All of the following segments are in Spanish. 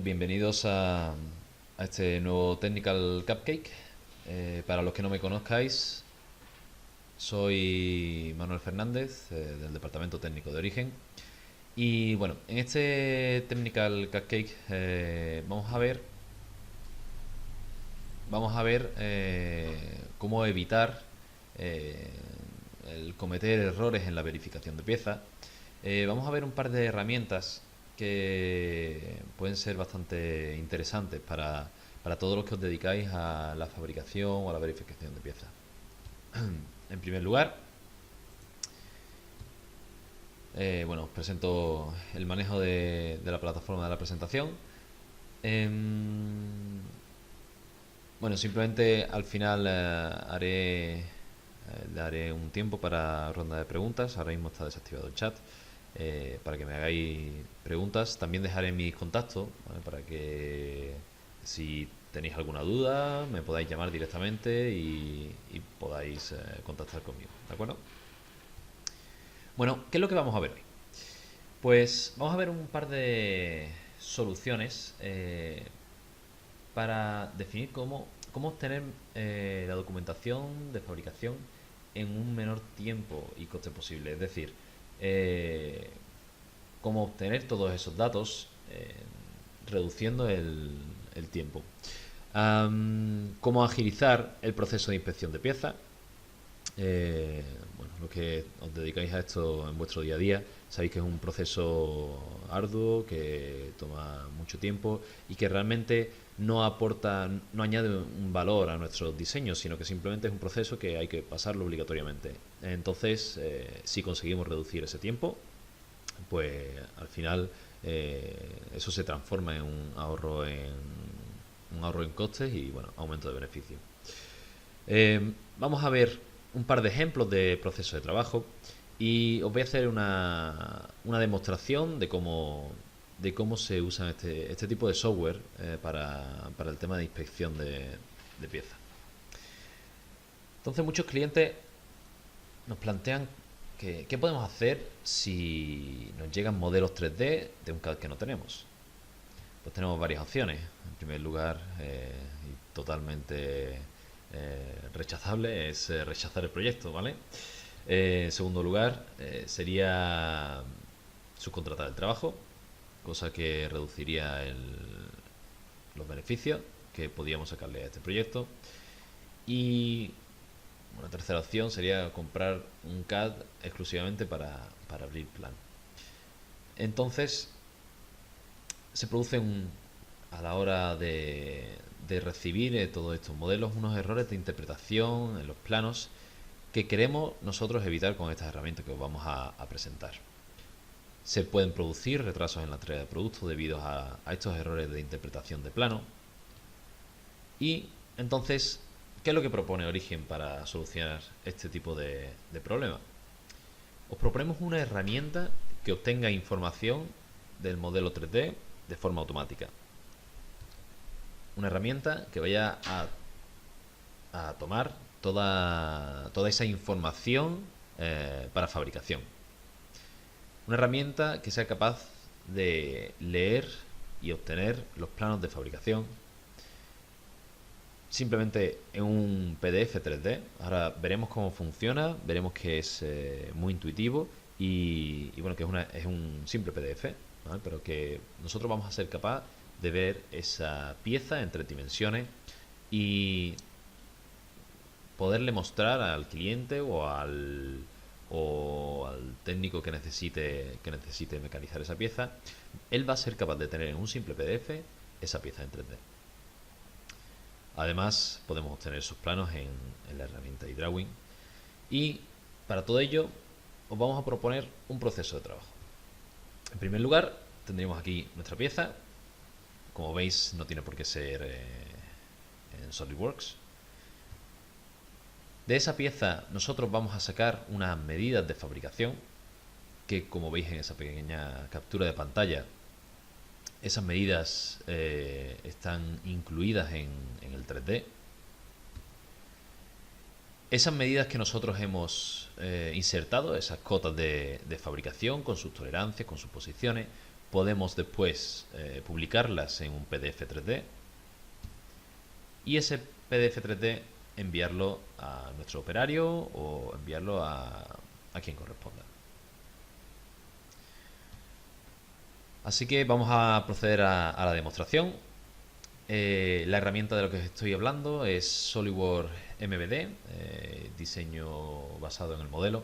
Bienvenidos a este nuevo Technical Cupcake. Para los que no me conozcáis, soy Manuel Fernández, del Departamento Técnico de Origen. Y bueno, en este Technical Cupcake vamos a ver cómo evitar eh, el cometer errores en la verificación de piezas. Vamos a ver un par de herramientas que pueden ser bastante interesantes para todos los que os dedicáis a la fabricación o a la verificación de piezas. En primer lugar, os presento el manejo de la plataforma de la presentación. Simplemente al final daré un tiempo para ronda de preguntas. Ahora mismo está desactivado el chat. Para que me hagáis preguntas. También dejaré mis contactos, ¿vale? Para que si tenéis alguna duda me podáis llamar directamente y podáis contactar conmigo, ¿de acuerdo? Bueno, ¿qué es lo que vamos a ver hoy? Pues vamos a ver un par de soluciones para definir cómo obtener la documentación de fabricación en un menor tiempo y coste posible. Es decir, cómo obtener todos esos datos reduciendo el tiempo. Cómo agilizar el proceso de inspección de piezas. Los que os dedicáis a esto en vuestro día a día sabéis que es un proceso arduo que toma mucho tiempo y que realmente no aporta, no añade un valor a nuestros diseños, sino que simplemente es un proceso que hay que pasarlo obligatoriamente. Entonces, si conseguimos reducir ese tiempo, pues al final eso se transforma en un ahorro en costes y aumento de beneficio. Vamos a ver un par de ejemplos de procesos de trabajo y os voy a hacer una demostración de cómo se usa este tipo de software para el tema de inspección de piezas. Entonces muchos clientes nos plantean qué podemos hacer si nos llegan modelos 3D de un CAD que no tenemos. Pues tenemos varias opciones. En primer lugar, y totalmente rechazable, es rechazar el proyecto, ¿vale? En segundo lugar, sería subcontratar el trabajo, cosa que reduciría los beneficios que podíamos sacarle a este proyecto. Y una tercera opción sería comprar un CAD exclusivamente para abrir plan. Entonces, se producen a la hora de recibir todos estos modelos unos errores de interpretación en los planos que queremos nosotros evitar con estas herramientas que os vamos a presentar. Se pueden producir retrasos en la entrega de productos debido a estos errores de interpretación de plano. Y entonces, ¿qué es lo que propone Origen para solucionar este tipo de problemas? Os proponemos una herramienta que obtenga información del modelo 3D de forma automática. Una herramienta que vaya a tomar toda esa información para fabricación. Una herramienta que sea capaz de leer y obtener los planos de fabricación simplemente en un PDF 3D. Ahora veremos cómo funciona, veremos que es muy intuitivo y que es un simple PDF, ¿vale? Pero que nosotros vamos a ser capaz de ver esa pieza en 3 dimensiones y poderle mostrar al cliente o al técnico que necesite mecanizar esa pieza. Él va a ser capaz de tener en un simple PDF esa pieza en 3D. Además, podemos obtener esos planos en la herramienta eDrawing. Y para todo ello, os vamos a proponer un proceso de trabajo. En primer lugar, tendríamos aquí nuestra pieza. Como veis, no tiene por qué ser en SolidWorks. De esa pieza nosotros vamos a sacar unas medidas de fabricación que, como veis en esa pequeña captura de pantalla, esas medidas están incluidas en el 3D. Esas medidas que nosotros hemos insertado, esas cotas de fabricación con sus tolerancias, con sus posiciones, podemos después publicarlas en un PDF 3D y ese PDF 3D enviarlo a nuestro operario o enviarlo a quien corresponda. Así que vamos a proceder a la demostración. La herramienta de lo que os estoy hablando es SolidWorks MVD, diseño basado en el modelo.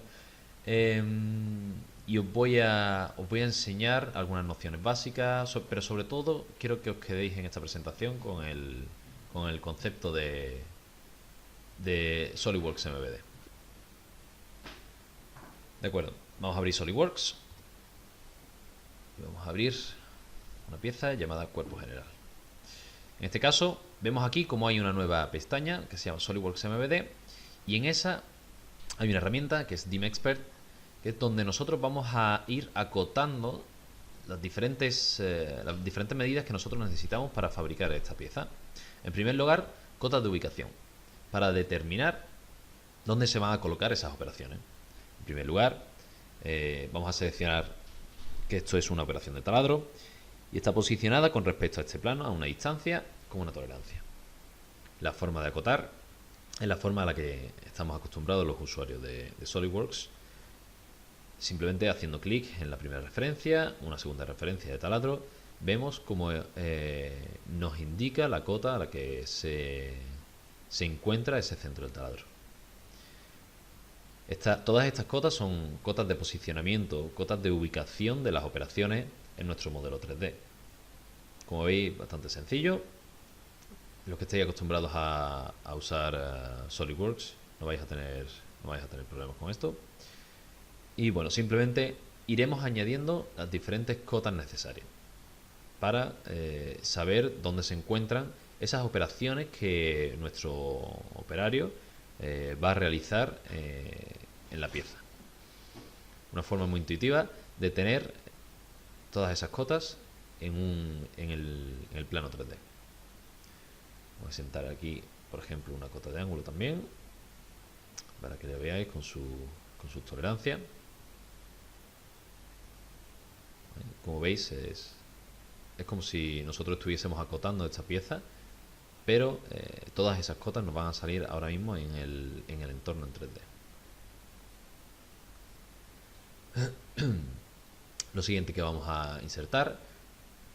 Y os voy a enseñar algunas nociones básicas, pero sobre todo quiero que os quedéis en esta presentación con el concepto de SolidWorks MVD. De acuerdo, vamos a abrir SolidWorks y vamos a abrir una pieza llamada Cuerpo General. En este caso vemos aquí como hay una nueva pestaña que se llama SolidWorks MVD y en esa hay una herramienta que es DimExpert, que es donde nosotros vamos a ir acotando las diferentes medidas que nosotros necesitamos para fabricar esta pieza. En primer lugar, cotas de ubicación, para determinar dónde se van a colocar esas operaciones. En primer lugar, vamos a seleccionar que esto es una operación de taladro y está posicionada con respecto a este plano a una distancia con una tolerancia. La forma de acotar es la forma a la que estamos acostumbrados los usuarios de SolidWorks, simplemente haciendo clic en la primera referencia, una segunda referencia de taladro, vemos como nos indica la cota a la que se encuentra ese centro del taladro. Todas estas cotas son cotas de posicionamiento, cotas de ubicación de las operaciones en nuestro modelo 3D. Como veis, bastante sencillo. Los que estéis acostumbrados a usar SolidWorks no vais a tener problemas con esto. Y bueno, simplemente iremos añadiendo las diferentes cotas necesarias para saber dónde se encuentran esas operaciones que nuestro operario va a realizar en la pieza. Una forma muy intuitiva de tener todas esas cotas en el plano 3D. Voy a sentar aquí, por ejemplo, una cota de ángulo también, para que lo veáis con sus tolerancias. Como veis, es como si nosotros estuviésemos acotando esta pieza, pero todas esas cotas nos van a salir ahora mismo en el entorno en 3D. Lo siguiente que vamos a insertar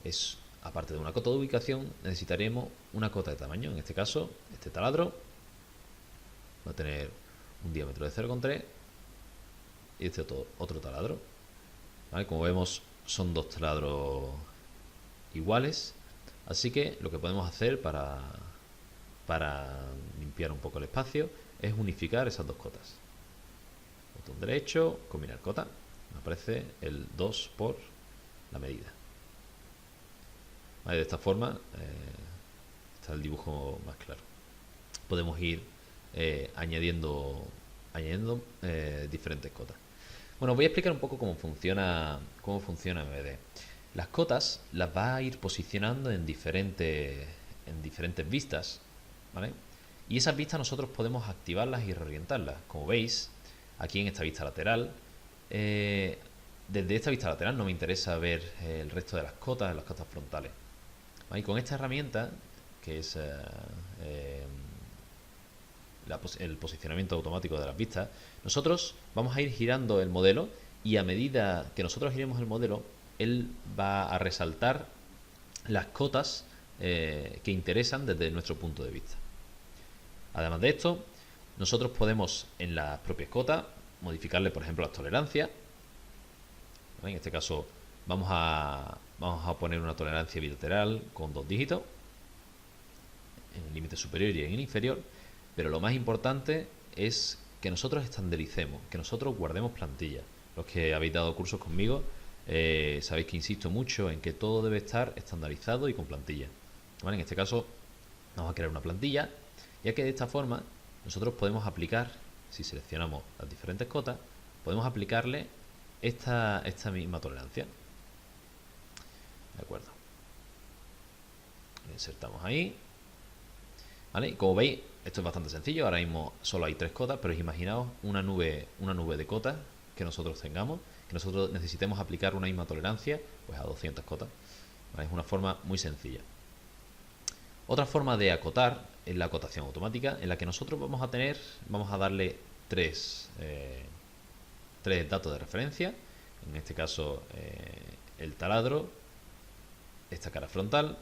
es, aparte de una cota de ubicación, necesitaremos una cota de tamaño. En este caso, este taladro va a tener un diámetro de 0,3 y este otro taladro. ¿Vale? Como vemos, son dos taladros iguales, así que lo que podemos hacer para limpiar un poco el espacio es unificar esas dos cotas. Botón derecho, combinar cota, me aparece el 2 por la medida. Vale, de esta forma está el dibujo más claro. Podemos ir añadiendo diferentes cotas. Bueno, os voy a explicar un poco cómo funciona MVD. Las cotas las va a ir posicionando en diferentes vistas, ¿vale? Y esas vistas nosotros podemos activarlas y reorientarlas. Como veis, aquí en esta vista lateral, desde esta vista lateral no me interesa ver el resto de las cotas frontales. ¿Vale? Y con esta herramienta, que es el posicionamiento automático de las vistas, nosotros vamos a ir girando el modelo y a medida que nosotros giremos el modelo, él va a resaltar las cotas que interesan desde nuestro punto de vista. Además de esto, nosotros podemos en las propias cotas modificarle, por ejemplo, las tolerancias. ¿Vale? En este caso vamos a poner una tolerancia bilateral con 2 dígitos en el límite superior y en el inferior, pero lo más importante es que nosotros estandaricemos, que nosotros guardemos plantillas. Los que habéis dado cursos conmigo sabéis que insisto mucho en que todo debe estar estandarizado y con plantilla. ¿Vale? En este caso vamos a crear una plantilla, ya que de esta forma nosotros podemos aplicar, si seleccionamos las diferentes cotas, podemos aplicarle esta misma tolerancia. De acuerdo. Lo insertamos ahí. ¿Vale? Y como veis, esto es bastante sencillo. Ahora mismo solo hay 3 cotas, pero imaginaos una nube de cotas que nosotros tengamos, que nosotros necesitemos aplicar una misma tolerancia pues a 200 cotas. ¿Vale? Es una forma muy sencilla. Otra forma de acotar es la acotación automática, en la que nosotros vamos a darle tres datos de referencia. En este caso el taladro, esta cara frontal,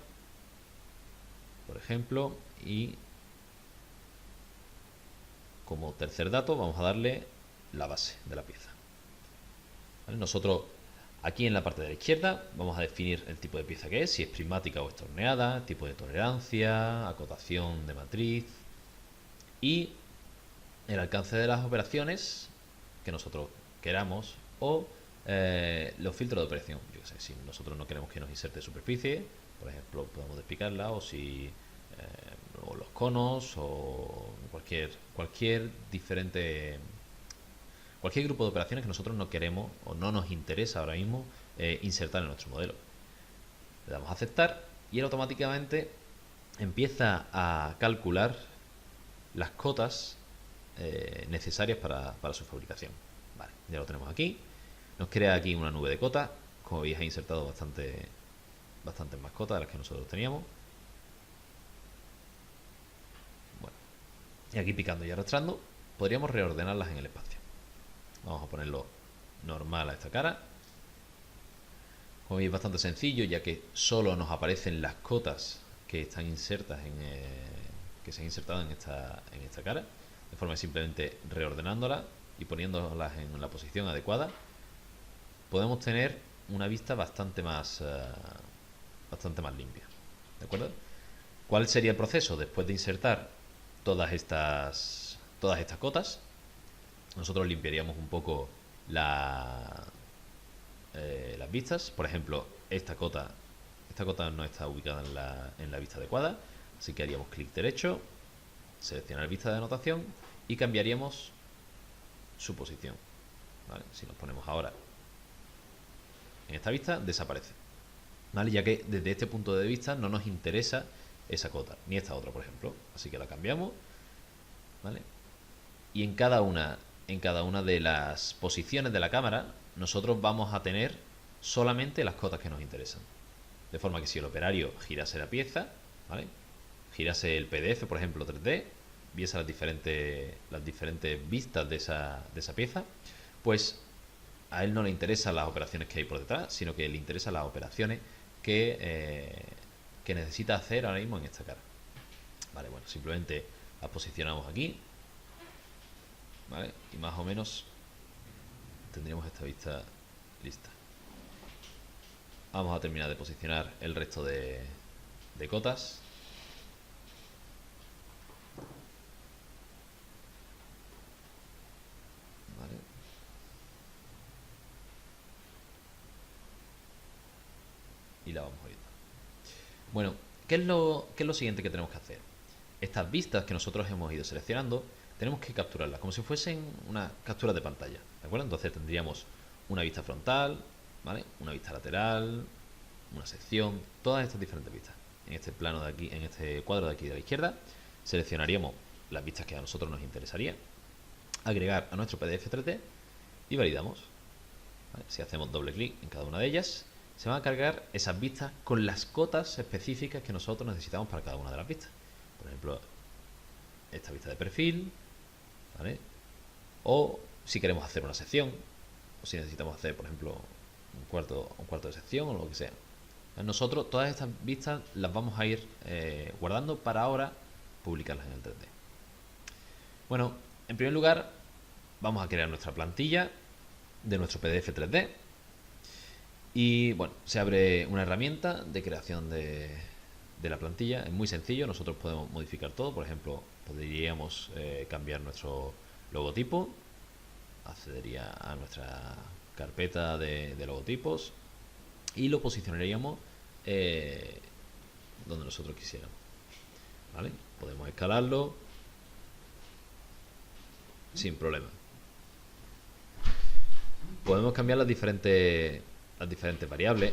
por ejemplo, y como tercer dato vamos a darle la base de la pieza. ¿Vale? Nosotros aquí en la parte de la izquierda vamos a definir el tipo de pieza que es, si es prismática o estorneada, tipo de tolerancia, acotación de matriz y el alcance de las operaciones que nosotros queramos o los filtros de operación. Yo qué sé, si nosotros no queremos que nos inserte superficie, por ejemplo, podemos despicarla, o si o los conos o cualquier diferente, cualquier grupo de operaciones que nosotros no queremos o no nos interesa ahora mismo insertar en nuestro modelo. Le damos a aceptar y él automáticamente empieza a calcular las cotas necesarias para su fabricación. Vale, ya lo tenemos aquí. Nos crea aquí una nube de cotas. Como veis, ha insertado bastantes más cotas de las que nosotros teníamos. Bueno, y aquí picando y arrastrando podríamos reordenarlas en el espacio. Vamos a ponerlo normal a esta cara. Como veis, es bastante sencillo, ya que solo nos aparecen las cotas que están insertas que se han insertado en esta cara, de forma que simplemente reordenándolas y poniéndolas en la posición adecuada podemos tener una vista bastante más limpia. ¿De acuerdo? ¿Cuál sería el proceso? Después de insertar todas estas cotas, nosotros limpiaríamos un poco las vistas. Por ejemplo, esta cota no está ubicada en la vista adecuada, así que haríamos clic derecho, seleccionar vista de anotación y cambiaríamos su posición. ¿Vale? Si nos ponemos ahora en esta vista, desaparece. ¿Vale? Ya que desde este punto de vista no nos interesa esa cota, ni esta otra, por ejemplo. Así que la cambiamos. ¿Vale? Y en cada una de las posiciones de la cámara, nosotros vamos a tener solamente las cotas que nos interesan. De forma que si el operario girase la pieza, ¿vale?, girase el PDF, por ejemplo, 3D, viese las diferentes vistas de esa pieza, pues a él no le interesan las operaciones que hay por detrás, sino que le interesan las operaciones que necesita hacer ahora mismo en esta cara. Vale, bueno, simplemente las posicionamos aquí, ¿vale? Y más o menos tendríamos esta vista lista. Vamos a terminar de posicionar el resto de cotas. Vale. Y la vamos a orientar. Bueno, ¿qué es lo siguiente que tenemos que hacer? Estas vistas que nosotros hemos ido seleccionando, tenemos que capturarlas como si fuesen una captura de pantalla, ¿de acuerdo? Entonces tendríamos una vista frontal, ¿vale?, una vista lateral, una sección, todas estas diferentes vistas. En este plano de aquí, en este cuadro de aquí de la izquierda, seleccionaríamos las vistas que a nosotros nos interesaría, agregar a nuestro PDF 3D y validamos. ¿Vale? Si hacemos doble clic en cada una de ellas, se van a cargar esas vistas con las cotas específicas que nosotros necesitamos para cada una de las vistas. Por ejemplo, esta vista de perfil, ¿vale?, o si queremos hacer una sección, o si necesitamos hacer, por ejemplo, un cuarto de sección o lo que sea. Nosotros todas estas vistas las vamos a ir guardando para ahora publicarlas en el 3D. Bueno, en primer lugar vamos a crear nuestra plantilla de nuestro PDF 3D y bueno, se abre una herramienta de creación de la plantilla. Es muy sencillo, nosotros podemos modificar todo. Por ejemplo, podríamos cambiar nuestro logotipo, accedería a nuestra carpeta de logotipos y lo posicionaríamos donde nosotros quisiéramos, ¿vale? Podemos escalarlo sin problema. Podemos cambiar las diferentes variables,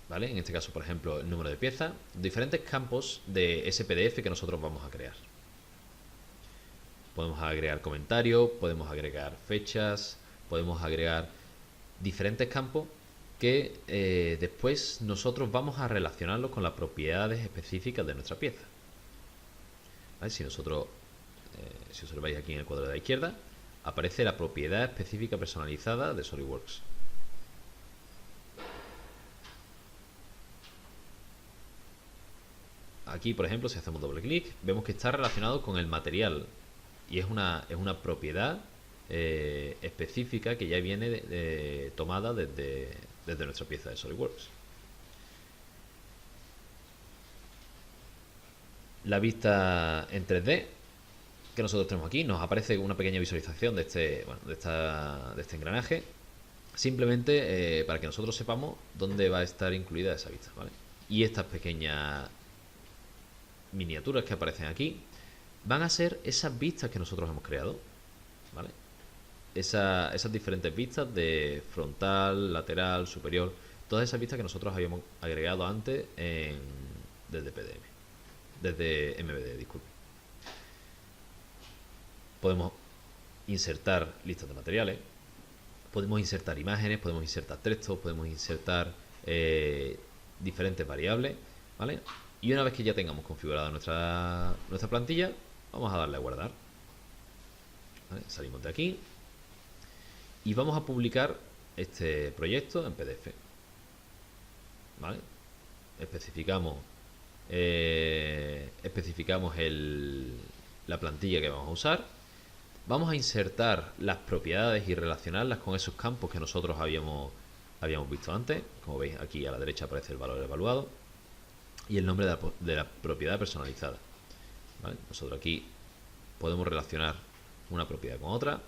¿vale? En este caso, por ejemplo, el número de piezas, diferentes campos de ese PDF que nosotros vamos a crear. Podemos agregar comentarios, podemos agregar fechas, podemos agregar diferentes campos que después nosotros vamos a relacionarlos con las propiedades específicas de nuestra pieza. ¿Vale? Si observáis aquí en el cuadro de la izquierda, aparece la propiedad específica personalizada de SolidWorks. Aquí, por ejemplo, si hacemos doble clic, vemos que está relacionado con el material y es una propiedad específica que ya viene tomada desde nuestra pieza de SolidWorks. La vista en 3D que nosotros tenemos aquí nos aparece una pequeña visualización de este engranaje, simplemente para que nosotros sepamos dónde va a estar incluida esa vista, ¿vale? Y estas pequeñas miniaturas que aparecen aquí van a ser esas vistas que nosotros hemos creado, ¿vale? Esas diferentes vistas de frontal, lateral, superior, todas esas vistas que nosotros habíamos agregado antes desde MVD, disculpe. Podemos insertar listas de materiales, podemos insertar imágenes, podemos insertar textos, podemos insertar diferentes variables, ¿vale? Y una vez que ya tengamos configurada nuestra plantilla, vamos a darle a guardar, ¿vale? Salimos de aquí y vamos a publicar este proyecto en PDF, ¿vale? Especificamos la plantilla que vamos a usar. Vamos a insertar las propiedades y relacionarlas con esos campos que nosotros habíamos visto antes. Como veis, aquí a la derecha aparece el valor evaluado y el nombre de la propiedad personalizada, ¿vale? Nosotros aquí podemos relacionar una propiedad con otra,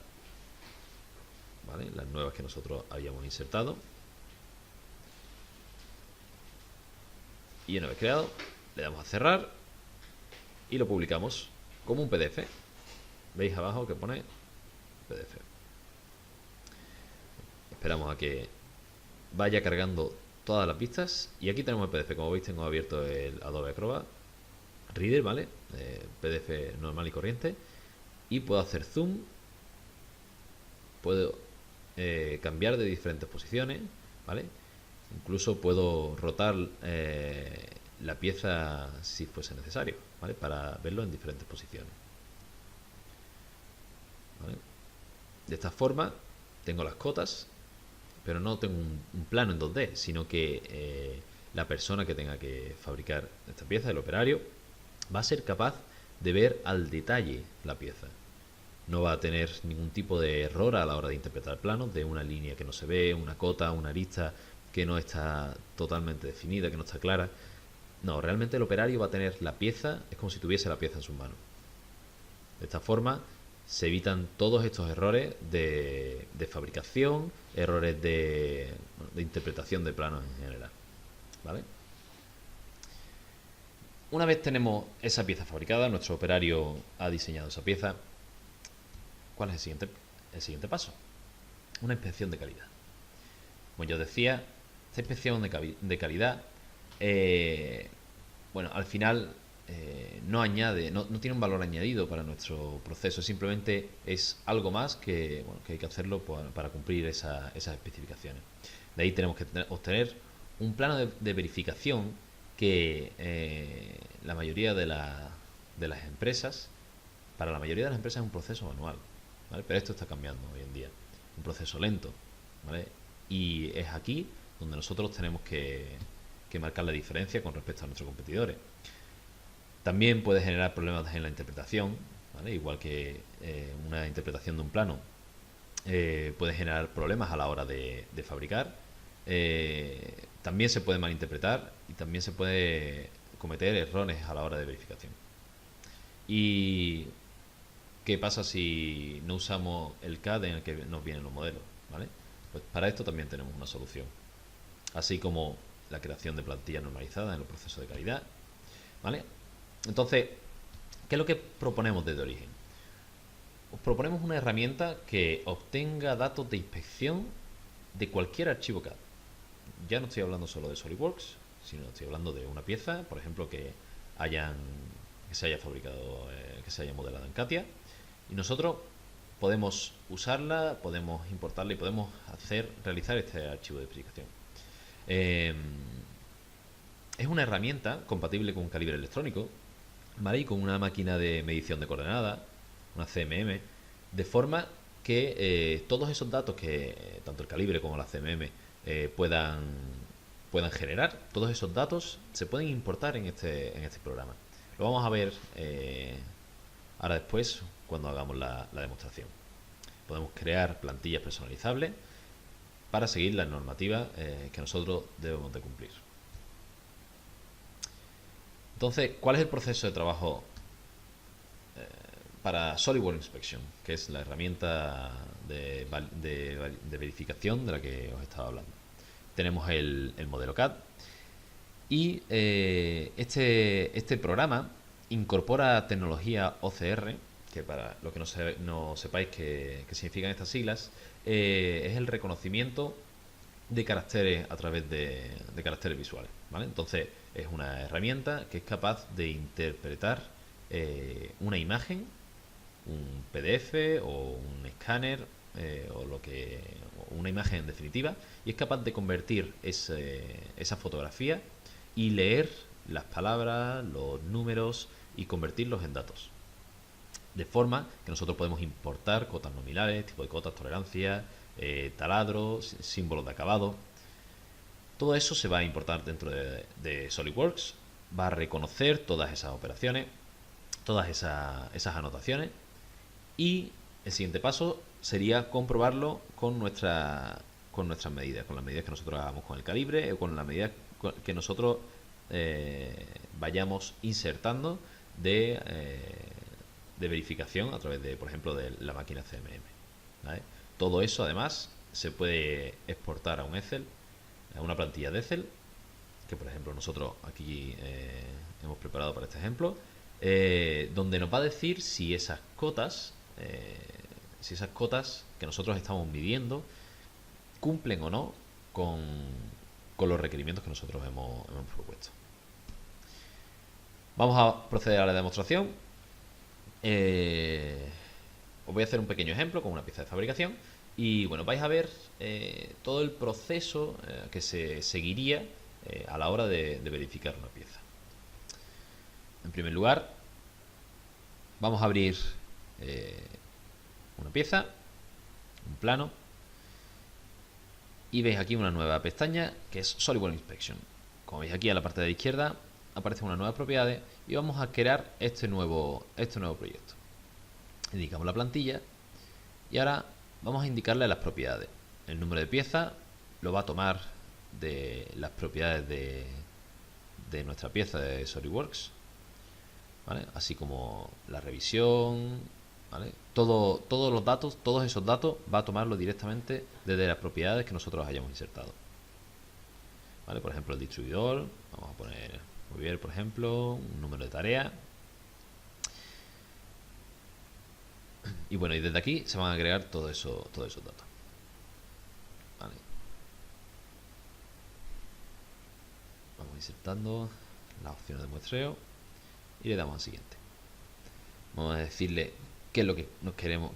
¿vale? Las nuevas que nosotros habíamos insertado. Y una vez creado, le damos a cerrar y lo publicamos como un PDF. Veis abajo que pone PDF. Esperamos a que vaya cargando todas las vistas y aquí tenemos el PDF. Como veis, tengo abierto el Adobe Acrobat Reader, ¿vale? PDF normal y corriente, y puedo hacer zoom, puedo cambiar de diferentes posiciones, ¿vale? Incluso puedo rotar la pieza si fuese necesario, ¿vale? Para verlo en diferentes posiciones, ¿vale? De esta forma tengo las cotas, pero no tengo un plano en 2D, sino que la persona que tenga que fabricar esta pieza, el operario, va a ser capaz de ver al detalle la pieza. No va a tener ningún tipo de error a la hora de interpretar planos, de una línea que no se ve, una cota, una arista que no está totalmente definida, que no está clara. No, realmente el operario va a tener la pieza, es como si tuviese la pieza en sus manos. De esta forma se evitan todos estos errores de fabricación, errores de interpretación de planos en general, ¿vale? Una vez tenemos esa pieza fabricada, nuestro operario ha diseñado esa pieza, ¿cuál es el siguiente paso? Una inspección de calidad. Como yo decía, esta inspección de calidad, bueno, al final no tiene un valor añadido para nuestro proceso, simplemente es algo más que hay que hacerlo para cumplir esas especificaciones. De ahí tenemos que obtener un plano de verificación que la mayoría de las empresas, para la mayoría de las empresas es un proceso manual, ¿vale? Pero esto está cambiando hoy en día, un proceso lento, ¿vale? Y es aquí donde nosotros tenemos que marcar la diferencia con respecto a nuestros competidores. También puede generar problemas en la interpretación, ¿vale? Igual que una interpretación de un plano puede generar problemas a la hora de fabricar. También se puede malinterpretar y también se puede cometer errores a la hora de verificación. ¿Y qué pasa si no usamos el CAD en el que nos vienen los modelos? ¿Vale? Pues para esto también tenemos una solución, así como la creación de plantillas normalizadas en los procesos de calidad, ¿vale? Entonces, ¿qué es lo que proponemos desde origen? Os proponemos una herramienta que obtenga datos de inspección de cualquier archivo CAD. Ya no estoy hablando solo de SolidWorks, sino estoy hablando de una pieza, por ejemplo, que se haya fabricado, que se haya modelado en CATIA, y nosotros podemos usarla, podemos importarla y podemos realizar este archivo de verificación. Es una herramienta compatible con un calibre electrónico, ¿vale? Y con una máquina de medición de coordenadas, una CMM, de forma que todos esos datos que tanto el calibre como la CMM puedan generar, todos esos datos se pueden importar en este programa. Lo vamos a ver ahora después cuando hagamos la demostración. Podemos crear plantillas personalizables para seguir las normativas que nosotros debemos de cumplir. Entonces, ¿cuál es el proceso de trabajo para SolidWorks Inspection, que es la herramienta de verificación de la que os estaba hablando? Tenemos el modelo CAD y este programa incorpora tecnología OCR, que para los que no sepáis qué significan estas siglas, es el reconocimiento de caracteres a través de caracteres visuales, ¿vale? Entonces es una herramienta que es capaz de interpretar una imagen, un PDF o un escáner o una imagen en definitiva, y es capaz de convertir esa fotografía y leer las palabras, los números y convertirlos en datos. De forma que nosotros podemos importar cotas nominales, tipo de cotas, tolerancia, taladros, símbolos de acabado. Todo eso se va a importar dentro de SolidWorks. Va a reconocer todas esas operaciones, todas esas anotaciones, y el siguiente paso sería comprobarlo con nuestras medidas, con las medidas que nosotros hagamos con el calibre o con las medidas que nosotros vayamos insertando de verificación a través de, por ejemplo, de la máquina CMM, ¿vale? Todo eso además se puede exportar a un Excel, a una plantilla de Excel, que por ejemplo nosotros aquí hemos preparado para este ejemplo, donde nos va a decir si esas cotas que nosotros estamos midiendo cumplen o no con los requerimientos que nosotros hemos propuesto. Vamos a proceder a la demostración. Os voy a hacer un pequeño ejemplo con una pieza de fabricación y bueno, vais a ver todo el proceso que se seguiría a la hora de verificar una pieza. En primer lugar, vamos a abrir una pieza, un plano, y veis aquí una nueva pestaña que es SolidWorks Inspection. Como veis aquí a la parte de la izquierda aparecen unas nuevas propiedades y vamos a crear este nuevo proyecto. Indicamos la plantilla y ahora vamos a indicarle las propiedades. El número de pieza lo va a tomar de las propiedades de nuestra pieza de SolidWorks, ¿vale? Así como la revisión, ¿vale? Todos los datos, todos esos datos va a tomarlo directamente desde las propiedades que nosotros hayamos insertado, ¿vale? Por ejemplo, el distribuidor, vamos a poner mover, por ejemplo, un número de tarea. Y bueno, y desde aquí se van a agregar todos esos datos, ¿vale? Vamos insertando las opciones de muestreo y le damos al siguiente. Vamos a decirle qué es lo que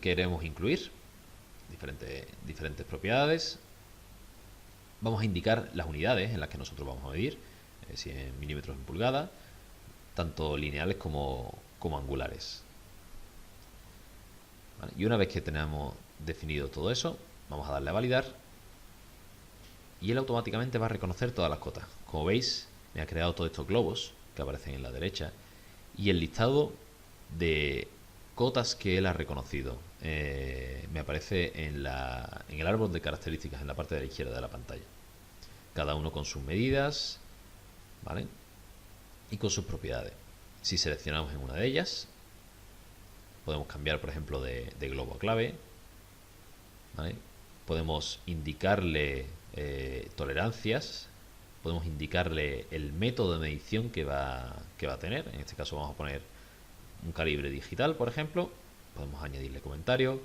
queremos incluir, diferentes propiedades. Vamos a indicar las unidades en las que nosotros vamos a medir, si en milímetros, en pulgadas, tanto lineales como angulares, ¿vale? Y una vez que tenemos definido todo eso, vamos a darle a validar y él automáticamente va a reconocer todas las cotas. Como veis, me ha creado todos estos globos que aparecen en la derecha y el listado de cotas que él ha reconocido me aparece en el árbol de características en la parte de la izquierda de la pantalla, cada uno con sus medidas, ¿vale? Y con sus propiedades. Si seleccionamos en una de ellas, podemos cambiar, por ejemplo, de globo a clave, ¿vale? Podemos indicarle tolerancias, podemos indicarle el método de medición que va a tener. En este caso vamos a poner un calibre digital, por ejemplo. Podemos añadirle comentarios,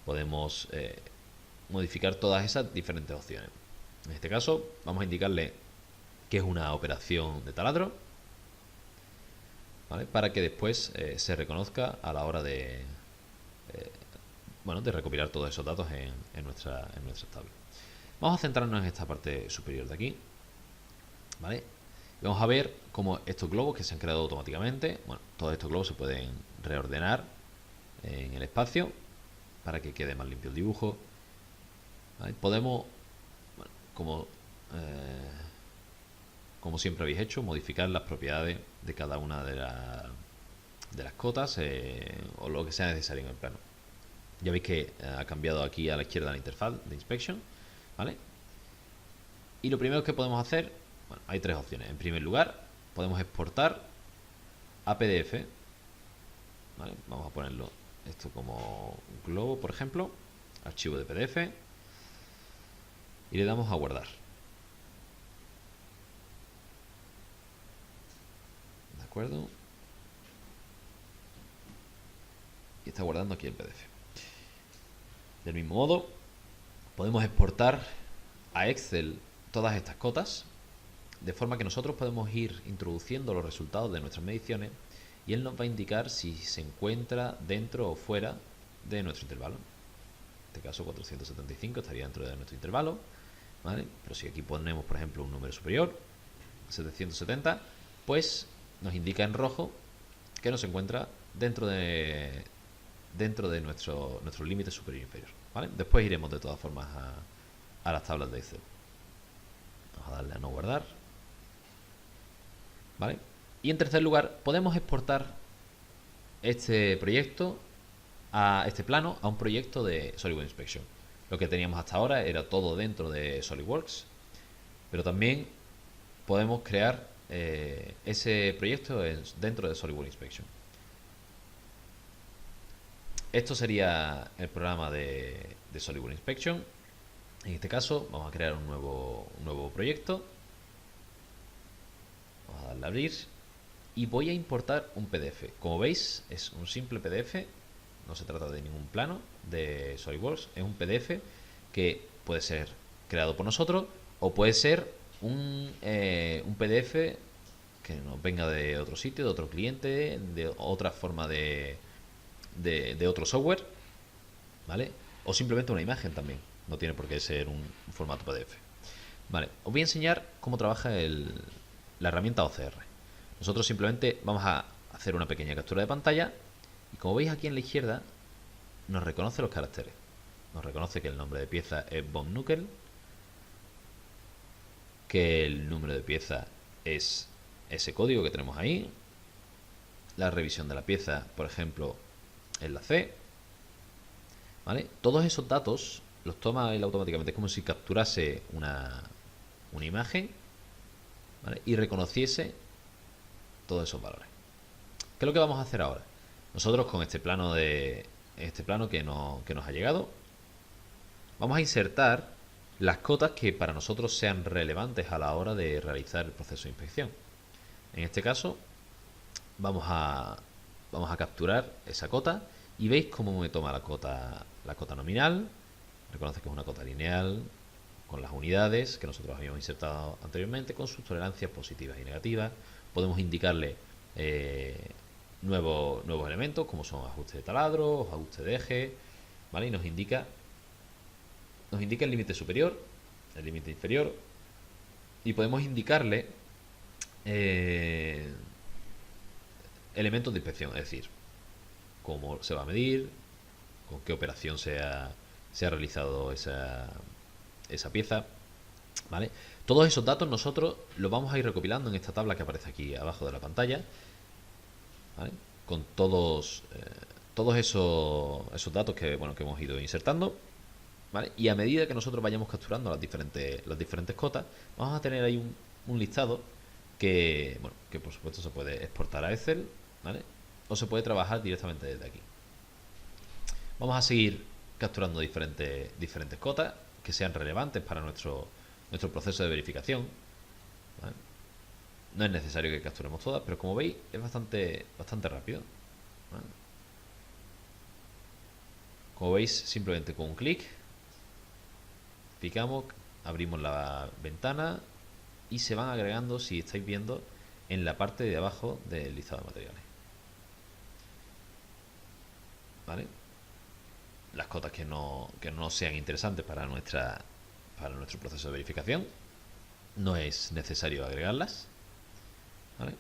podemos modificar todas esas diferentes opciones. En este caso vamos a indicarle que es una operación de taladro, ¿vale? Para que después se reconozca a la hora de bueno, de recopilar todos esos datos en nuestra tabla. Vamos a centrarnos en esta parte superior de aquí, ¿vale? Y vamos a ver cómo estos globos que se han creado automáticamente, bueno, todos estos globos se pueden reordenar en el espacio para que quede más limpio el dibujo, ¿vale? Podemos, bueno, como siempre habéis hecho, modificar las propiedades de cada una de las cotas o lo que sea necesario en el plano. Ya veis que ha cambiado aquí a la izquierda la interfaz de Inspection, ¿vale? Y lo primero que podemos hacer, bueno, hay tres opciones. En primer lugar, podemos exportar a PDF, ¿vale? Vamos a ponerlo esto como un globo, por ejemplo, archivo de PDF, y le damos a guardar. ¿De acuerdo? Y está guardando aquí el PDF. Del mismo modo, podemos exportar a Excel todas estas cotas, de forma que nosotros podemos ir introduciendo los resultados de nuestras mediciones y él nos va a indicar si se encuentra dentro o fuera de nuestro intervalo. En este caso 475 estaría dentro de nuestro intervalo, ¿vale? Pero si aquí ponemos, por ejemplo, un número superior, 770, pues nos indica en rojo que no se encuentra dentro de nuestro límite superior e inferior, ¿vale? Después iremos de todas formas a las tablas de Excel. Vamos a darle a no guardar, ¿vale? Y en tercer lugar, podemos exportar este proyecto este plano a un proyecto de SolidWorks Inspection. Lo que teníamos hasta ahora era todo dentro de SolidWorks, pero también podemos crear ese proyecto dentro de SolidWorks Inspection. Esto sería el programa de SolidWorks Inspection. En este caso vamos a crear un nuevo proyecto. Vamos a darle a abrir y voy a importar un PDF. Como veis, es un simple PDF, no se trata de ningún plano de SolidWorks, es un PDF que puede ser creado por nosotros o puede ser un PDF que nos venga de otro sitio, de otro cliente, de otra forma de otro software, ¿vale? O simplemente una imagen también, no tiene por qué ser un formato PDF. Vale, os voy a enseñar cómo trabaja la herramienta OCR. Nosotros simplemente vamos a hacer una pequeña captura de pantalla y como veis aquí en la izquierda nos reconoce los caracteres. Nos reconoce que el nombre de pieza es Von Nuckel, que el número de pieza es ese código que tenemos ahí, la revisión de la pieza, por ejemplo, es la C, ¿vale? Todos esos datos los toma él automáticamente, es como si capturase una imagen, ¿vale? Y reconociese todos esos valores. ¿Qué es lo que vamos a hacer ahora? Nosotros con este plano que nos ha llegado, vamos a insertar las cotas que para nosotros sean relevantes a la hora de realizar el proceso de inspección. En este caso, vamos a capturar esa cota y veis cómo me toma la cota nominal. Reconoce que es una cota lineal con las unidades que nosotros habíamos insertado anteriormente, con sus tolerancias positivas y negativas. Podemos indicarle nuevos elementos como son ajuste de taladro, ajuste de eje, ¿vale? Y nos indica el límite superior, el límite inferior, y podemos indicarle elementos de inspección, es decir, cómo se va a medir, con qué operación se ha realizado esa pieza, ¿vale? Todos esos datos nosotros los vamos a ir recopilando en esta tabla que aparece aquí abajo de la pantalla, ¿vale? Con todos esos datos que hemos ido insertando, ¿vale? Y a medida que nosotros vayamos capturando las diferentes cotas, vamos a tener ahí un listado que por supuesto se puede exportar a Excel, ¿vale? O se puede trabajar directamente desde aquí. Vamos a seguir capturando diferentes cotas que sean relevantes para nuestro proceso de verificación, ¿vale? No es necesario que capturemos todas, pero como veis es bastante rápido, ¿vale? Como veis, simplemente con un clic picamos, abrimos la ventana y se van agregando, si estáis viendo, en la parte de abajo del listado de materiales, ¿vale? las cotas que no sean interesantes para nuestro proceso de verificación, no es necesario agregarlas. ¿Vale?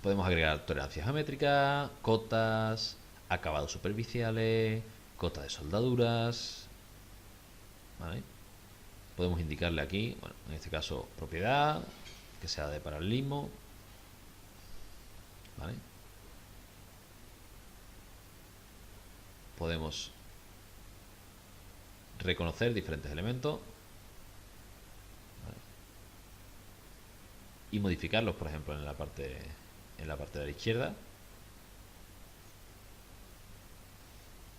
Podemos agregar tolerancia geométrica, cotas, acabados superficiales, cotas de soldaduras. ¿Vale? Podemos indicarle aquí, bueno, en este caso propiedad, que sea de paralelismo. ¿Vale? Podemos reconocer diferentes elementos, ¿vale? Y modificarlos, por ejemplo, en la parte de la izquierda.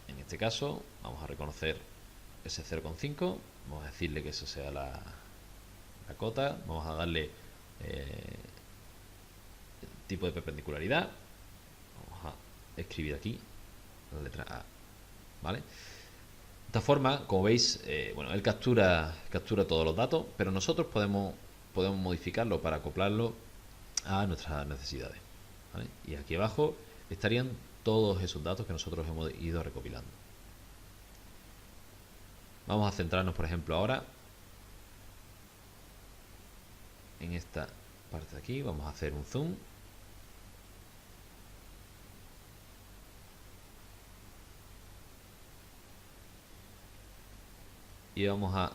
En este caso vamos a reconocer ese 0,5, vamos a decirle que eso sea la cota, vamos a darle tipo de perpendicularidad, vamos a escribir aquí la letra A, ¿vale? De esta forma, como veis, bueno, él captura todos los datos, pero nosotros podemos modificarlo para acoplarlo a nuestras necesidades, ¿vale? Y aquí abajo estarían todos esos datos que nosotros hemos ido recopilando. Vamos a centrarnos, por ejemplo, ahora en esta parte de aquí. Vamos a hacer un zoom. Y vamos a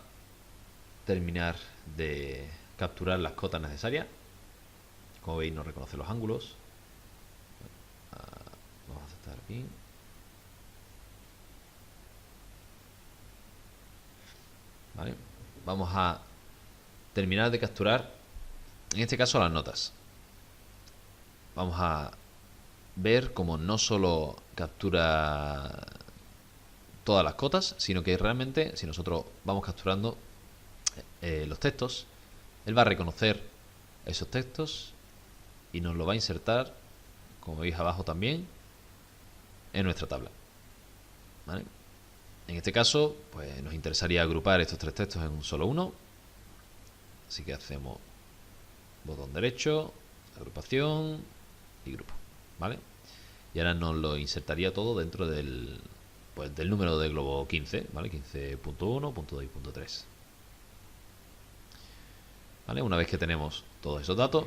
terminar de capturar las cotas necesarias. Como veis, no reconoce los ángulos. Vamos a aceptar aquí. ¿Vale? Vamos a terminar de capturar, en este caso, las notas. Vamos a ver cómo no solo captura todas las cotas, sino que realmente, si nosotros vamos capturando los textos, él va a reconocer esos textos y nos lo va a insertar, como veis abajo también, en nuestra tabla. ¿Vale? En este caso, pues nos interesaría agrupar estos tres textos en un solo uno. Así que hacemos botón derecho, agrupación y grupo. ¿Vale? Y ahora nos lo insertaría todo dentro del número de globo 15, ¿vale? 15.1.2 y punto 3. ¿Vale? Una vez que tenemos todos esos datos,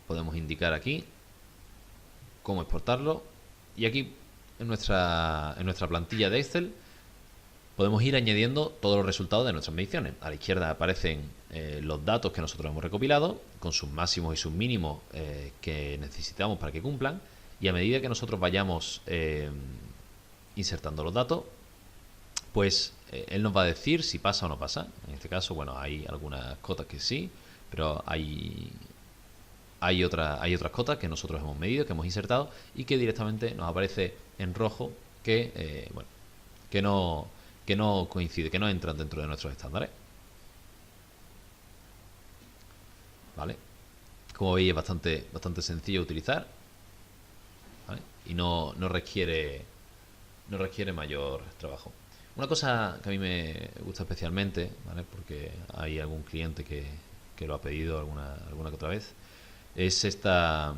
podemos indicar aquí cómo exportarlo. Y aquí en nuestra plantilla de Excel podemos ir añadiendo todos los resultados de nuestras mediciones. A la izquierda aparecen los datos que nosotros hemos recopilado, con sus máximos y sus mínimos que necesitamos para que cumplan. Y a medida que nosotros vayamos insertando los datos, pues él nos va a decir si pasa o no pasa. En este caso, bueno, hay algunas cotas que sí, pero hay otras cotas que nosotros hemos medido, que hemos insertado y que directamente nos aparece en rojo que, bueno, que no coincide, que no entran dentro de nuestros estándares. ¿Vale? Como veis, es bastante sencillo de utilizar, ¿vale? Y no requiere mayor trabajo. Una cosa que a mí me gusta especialmente, ¿vale? Porque hay algún cliente que lo ha pedido alguna que otra vez, es esta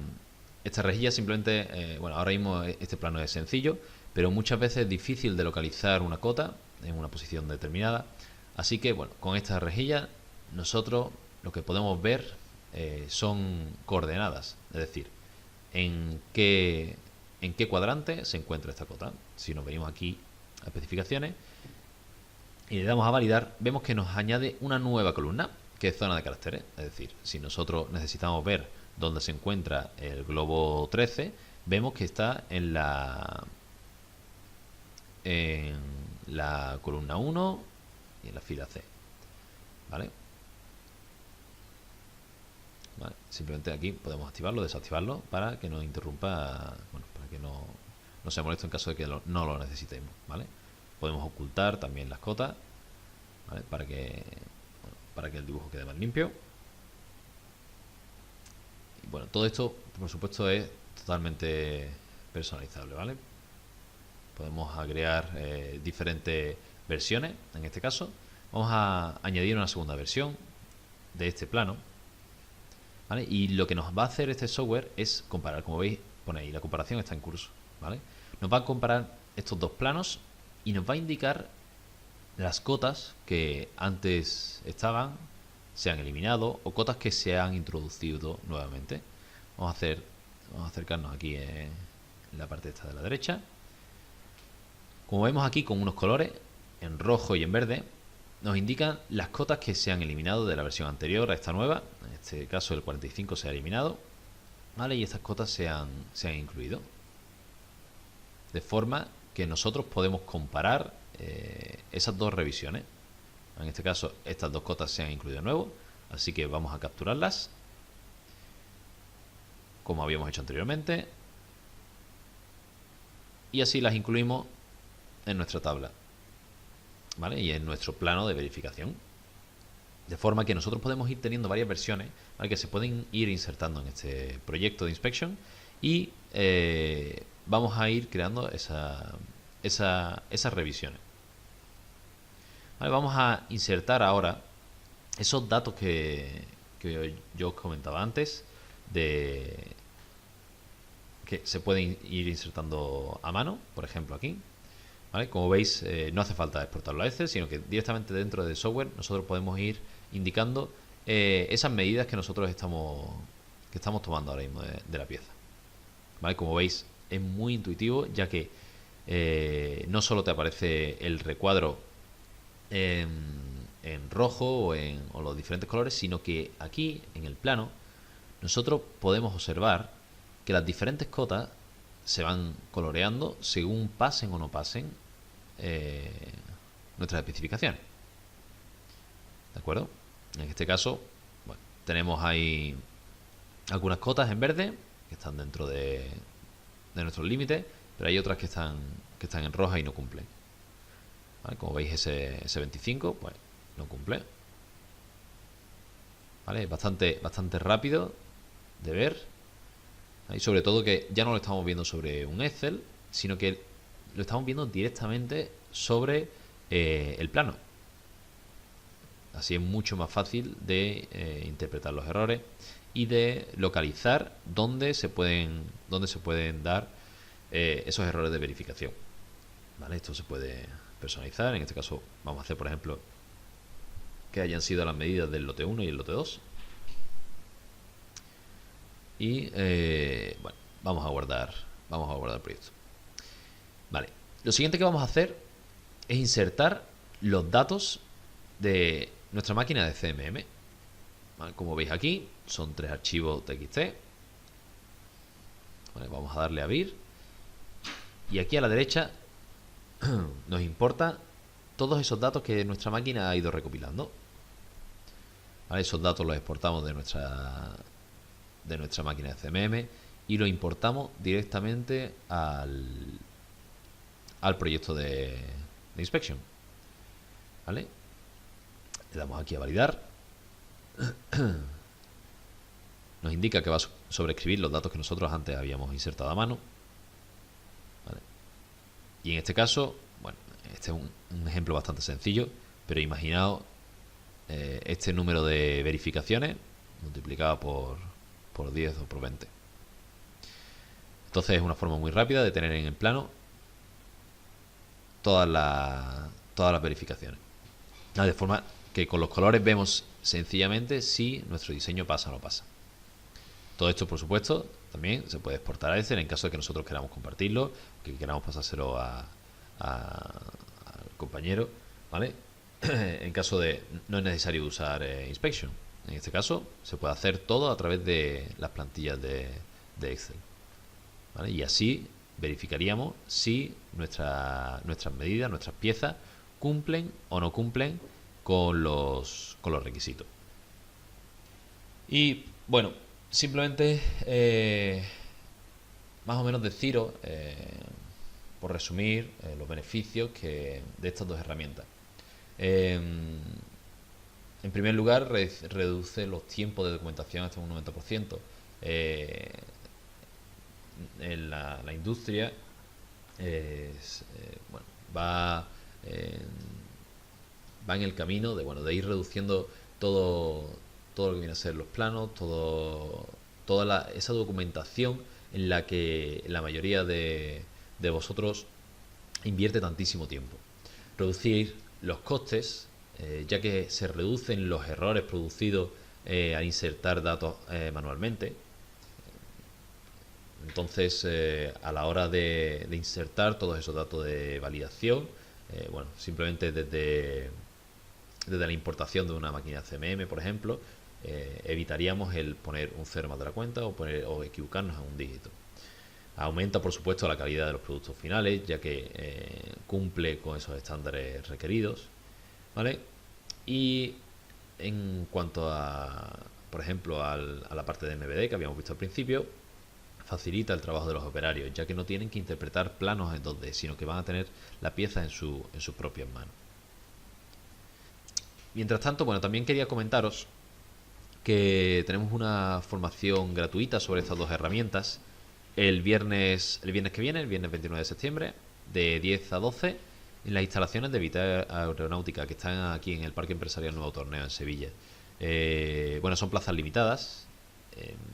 rejilla. Simplemente, bueno, ahora mismo este plano es sencillo, pero muchas veces es difícil de localizar una cota en una posición determinada. Así que, bueno, con esta rejilla nosotros lo que podemos ver son coordenadas, es decir, en qué cuadrante se encuentra esta cota. Si nos venimos aquí a especificaciones y le damos a validar, vemos que nos añade una nueva columna, que es zona de caracteres. Es decir, si nosotros necesitamos ver dónde se encuentra el globo 13, vemos que está en la columna 1 y en la fila C. ¿Vale? ¿Vale? Simplemente aquí podemos activarlo o desactivarlo para que no interrumpa, bueno, para que no se moleste en caso de que no lo necesitemos. ¿Vale? Podemos ocultar también las cotas, ¿vale? Para que el dibujo quede más limpio. Y bueno, todo esto, por supuesto, es totalmente personalizable, ¿vale? Podemos agregar diferentes versiones. En este caso vamos a añadir una segunda versión de este plano, ¿vale? Y lo que nos va a hacer este software es comparar, como veis, pone ahí, la comparación está en curso, ¿vale? Nos va a comparar estos dos planos y nos va a indicar las cotas que antes estaban, se han eliminado, o cotas que se han introducido nuevamente. Vamos a acercarnos aquí en la parte esta de la derecha. Como vemos aquí con unos colores, en rojo y en verde, nos indican las cotas que se han eliminado de la versión anterior a esta nueva. En este caso el 45 se ha eliminado, ¿vale? Y estas cotas se han incluido. De forma que nosotros podemos comparar esas dos revisiones. En este caso estas dos cotas se han incluido de nuevo, así que vamos a capturarlas como habíamos hecho anteriormente y así las incluimos en nuestra tabla, ¿vale? Y en nuestro plano de verificación, de forma que nosotros podemos ir teniendo varias versiones, ¿vale? Que se pueden ir insertando en este proyecto de inspection y vamos a ir creando esas revisiones, ¿vale? Vamos a insertar ahora esos datos que yo os comentaba antes, que se pueden ir insertando a mano, por ejemplo aquí, ¿vale? Como veis, no hace falta exportarlo a Excel, sino que directamente dentro del software nosotros podemos ir indicando esas medidas que nosotros estamos tomando ahora mismo de la pieza, ¿vale? Como veis, es muy intuitivo, ya que no solo te aparece el recuadro en rojo o los diferentes colores, sino que aquí en el plano nosotros podemos observar que las diferentes cotas se van coloreando según pasen o no pasen nuestras especificaciones, ¿de acuerdo? En este caso, bueno, tenemos ahí algunas cotas en verde que están dentro de nuestros límites, pero hay otras que están en roja y no cumplen, ¿vale? Como veis, ese 25 pues no cumple, ¿vale? Es bastante rápido de ver, y sobre todo que ya no lo estamos viendo sobre un Excel, sino que lo estamos viendo directamente sobre el plano. Así es mucho más fácil de interpretar los errores y de localizar dónde se pueden dar esos errores de verificación, ¿vale? Esto se puede personalizar. En este caso vamos a hacer, por ejemplo, que hayan sido las medidas del lote 1 y el lote 2. Y bueno, vamos a guardar el proyecto. Vale, lo siguiente que vamos a hacer es insertar los datos de nuestra máquina de CMM, ¿vale? Como veis aquí, son 3 archivos TXT, ¿vale? Vamos a darle a abrir y aquí a la derecha nos importa todos esos datos que nuestra máquina ha ido recopilando, ¿vale? Esos datos los exportamos de nuestra máquina de CMM y lo importamos directamente al proyecto de inspection, ¿vale? Le damos aquí a validar. Nos indica que va a sobreescribir los datos que nosotros antes habíamos insertado a mano, ¿vale? Y en este caso, bueno, este es un ejemplo bastante sencillo, pero imaginaos este número de verificaciones multiplicado por 10 o por 20. Entonces es una forma muy rápida de tener en el plano todas las verificaciones, de forma que con los colores vemos sencillamente si nuestro diseño pasa o no pasa. Todo esto, por supuesto, también se puede exportar a Excel en caso de que nosotros queramos compartirlo, que queramos pasárselo al compañero, ¿vale? En caso de no es necesario usar Inspection. En este caso se puede hacer todo a través de las plantillas de Excel, ¿vale? Y así verificaríamos si nuestras medidas, nuestras piezas cumplen o no cumplen con los requisitos. Y bueno, simplemente más o menos deciros, por resumir, los beneficios de estas dos herramientas. En primer lugar, reduce los tiempos de documentación hasta un 90%. En la industria bueno, va en el camino de ir reduciendo todo todo lo que viene a ser los planos, toda esa documentación en la que la mayoría de vosotros invierte tantísimo tiempo. Reducir los costes, ya que se reducen los errores producidos al insertar datos manualmente. Entonces, a la hora de insertar todos esos datos de validación, bueno, simplemente desde la importación de una máquina CMM, por ejemplo, evitaríamos el poner un cero más de la cuenta o equivocarnos en un dígito. Aumenta, por supuesto, la calidad de los productos finales, ya que cumple con esos estándares requeridos, ¿vale? Y en cuanto a, por ejemplo, a la parte de MVD que habíamos visto al principio, facilita el trabajo de los operarios, ya que no tienen que interpretar planos en 2D, sino que van a tener la pieza en sus propias manos. Mientras tanto, bueno, también quería comentaros que tenemos una formación gratuita sobre estas dos herramientas el viernes que viene, el viernes 29 de septiembre, de 10 a 12, en las instalaciones de Vita Aeronáutica, que están aquí en el Parque Empresarial Nuevo Torneo, en Sevilla. Bueno, son plazas limitadas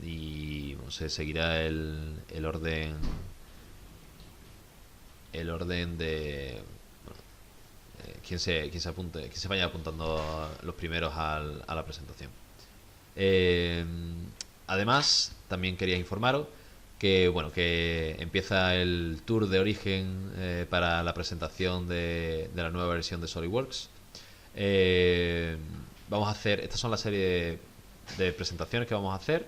y bueno, se seguirá el orden de quien se apunte, quien se vaya apuntando los primeros a la presentación. Además, también quería informaros que bueno, que empieza el tour de origen para la presentación de la nueva versión de SolidWorks. Vamos a hacer, estas son la serie de presentaciones que vamos a hacer: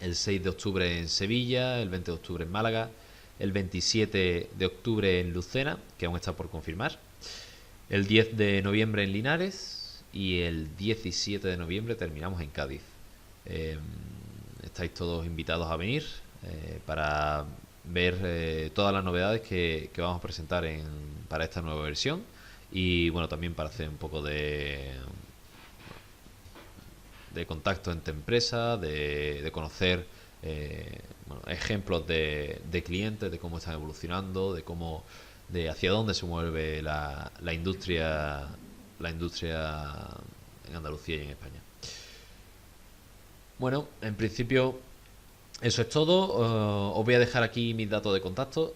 el 6 de octubre en Sevilla, el 20 de octubre en Málaga, el 27 de octubre en Lucena, que aún está por confirmar, el 10 de noviembre en Linares y el 17 de noviembre terminamos en Cádiz. Estáis todos invitados a venir para ver todas las novedades que vamos a presentar para esta nueva versión, y bueno, también para hacer un poco de contacto entre empresas, de conocer bueno, ejemplos de clientes, de cómo están evolucionando, de hacia dónde se mueve la industria en Andalucía y en España. Bueno, en principio eso es todo. Os voy a dejar aquí mis datos de contacto.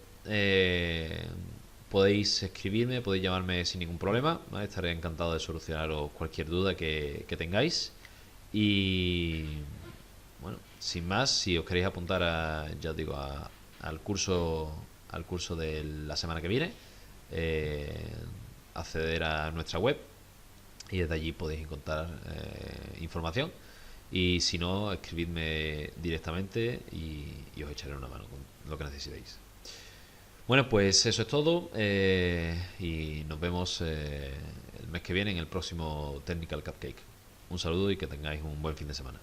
Podéis escribirme, podéis llamarme sin ningún problema, ¿vale? Estaré encantado de solucionaros cualquier duda que tengáis. Y bueno, sin más, si os queréis apuntar ya os digo, al curso de la semana que viene, acceder a nuestra web y desde allí podéis encontrar información. Y si no, escribidme directamente y os echaré una mano con lo que necesitéis. Bueno, pues eso es todo, y nos vemos el mes que viene en el próximo Technical Cupcake. Un saludo y que tengáis un buen fin de semana.